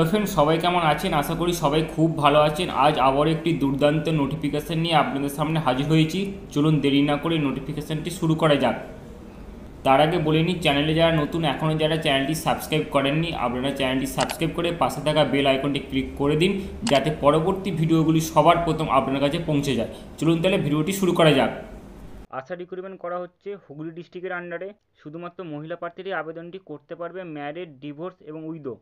Hello friend, সবাই কেমন আছেন? আশা করি সবাই খুব ভালো আছেন। আজ আবার একটি দুর্দান্ত নোটিফিকেশান নিয়ে আপনাদের সামনে হাজির হয়েছি। চলুন দেরি না করে নোটিফিকেশানটি শুরু করা যাক। তার আগে বলে নিই, চ্যানেলে যারা নতুন, এখনও যারা চ্যানেলটি সাবস্ক্রাইব করেননি, আপনারা চ্যানেলটি সাবস্ক্রাইব করে পাশে থাকা বেল আইকনটি ক্লিক করে দিন, যাতে পরবর্তী ভিডিওগুলি সবার প্রথম আপনার কাছে পৌঁছে যায়। চলুন তাহলে ভিডিওটি শুরু করা যাক। আশা রিক্রুটমেন্ট করা হচ্ছে হুগলি ডিস্ট্রিক্টের আন্ডারে। শুধুমাত্র মহিলা প্রার্থীরাই আবেদনটি করতে পারবে। ম্যারিড, ডিভোর্স এবং উইডো,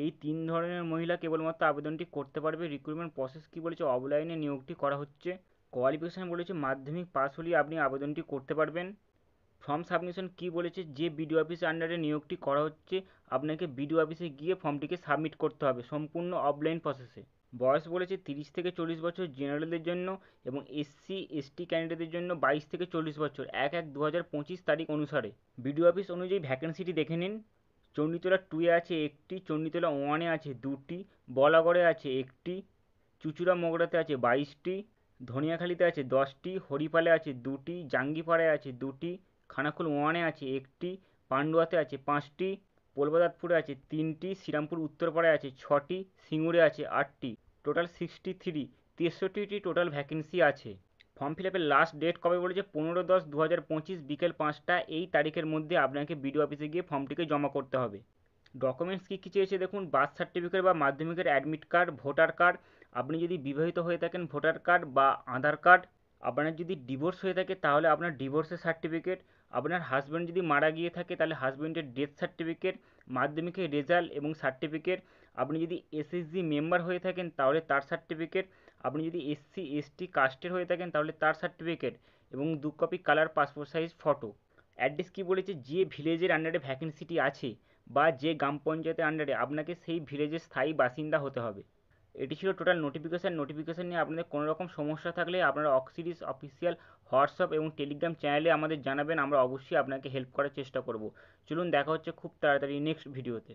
এই তিন ধরনের মহিলা কেবলমাত্র আবেদনটি করতে পারবে। রিক্রুটমেন্ট প্রসেস কী বলেছে? অফলাইনে নিয়োগটি করা হচ্ছে। কোয়ালিফিকেশান বলেছে মাধ্যমিক পাস হলেই আপনি আবেদনটি করতে পারবেন। ফর্ম সাবমিশন কী বলেছে? যে বিডিও অফিসের আন্ডারে নিয়োগটি করা হচ্ছে, আপনাকে বিডিও অফিসে গিয়ে ফর্মটিকে সাবমিট করতে হবে, সম্পূর্ণ অফলাইন প্রসেসে। বয়স বলেছে 30 থেকে 40 বছর জেনারেলদের জন্য, এবং এসসি এসটি ক্যান্ডিডেটদের জন্য 22 থেকে 40 বছর, 1/1/2025 তারিখ অনুসারে। বিডিও অফিস অনুযায়ী ভ্যাকেন্সিটি দেখে নিন। চণ্ডীতলা 2-এ আছে একটি, চণ্ডীতলা 1-এ আছে 2টি, বলাগড়ে আছে একটি, চুঁচুড়া মগরাতে আছে 22টি, ধনিয়াখালীতে আছে 10টি, হরিপালে আছে 2টি, জাঙ্গিপাড়ায় আছে 2টি, খানাকুল 1-এ আছে একটি, পান্ডুয়াতে আছে 5টি, পোলবাদাতপুরে আছে 3টি, শ্রীরামপুর উত্তরপাড়ায় আছে 6টি, সিঙ্গুরে আছে 8টি। টোটাল 63টি টোটাল ভ্যাকেন্সি আছে। ফর্ম ফিল আপের লাস্ট ডেট কবে বলেছে? 15/10/2025 বিকেল 5টা। এই তারিখের মধ্যে আপনাকে বিডিও অফিসে গিয়ে ফর্মটিকে জমা করতে হবে। ডকুমেন্টস কী কী চেয়েছে দেখুন। বার্থ সার্টিফিকেট বা মাধ্যমিকের অ্যাডমিট কার্ড, ভোটার কার্ড, আপনি যদি বিবাহিত হয়ে থাকেন ভোটার কার্ড বা আধার কার্ড, আপনার যদি ডিভোর্স হয়ে থাকে তাহলে আপনার ডিভোর্সের সার্টিফিকেট, আপনার হাজব্যান্ড যদি মারা গিয়ে থাকে তাহলে হাজব্যান্ডের ডেথ সার্টিফিকেট, মাধ্যমিকের রেজাল্ট এবং সার্টিফিকেট, আপনি যদি এসএসজি মেম্বার হয়ে থাকেন তাহলে তার সার্টিফিকেট, আপনি যদি এসসি এসটি কাস্টের হয়ে থাকেন তাহলে তার সার্টিফিকেট, এবং 2 copy colour passport size photo. Address কী বলেছে? যে ভিলেজের আন্ডারে ভ্যাকেন্সিটি আছে বা যে গ্রাম পঞ্চায়েতের আন্ডারে, আপনাকে সেই ভিলেজের স্থায়ী বাসিন্দা হতে হবে। এটি ছিল টোটাল নোটিফিকেশান নিয়ে আপনাদের কোনো রকম সমস্যা থাকলে আপনারা অক্সিডিস অফিসিয়াল হোয়াটসঅ্যাপ এবং টেলিগ্রাম চ্যানেলে আমাদের জানাবেন, আমরা অবশ্যই আপনাকে হেল্প করার চেষ্টা করব। চলুন দেখা হচ্ছে খুব তাড়াতাড়ি নেক্সট ভিডিওতে।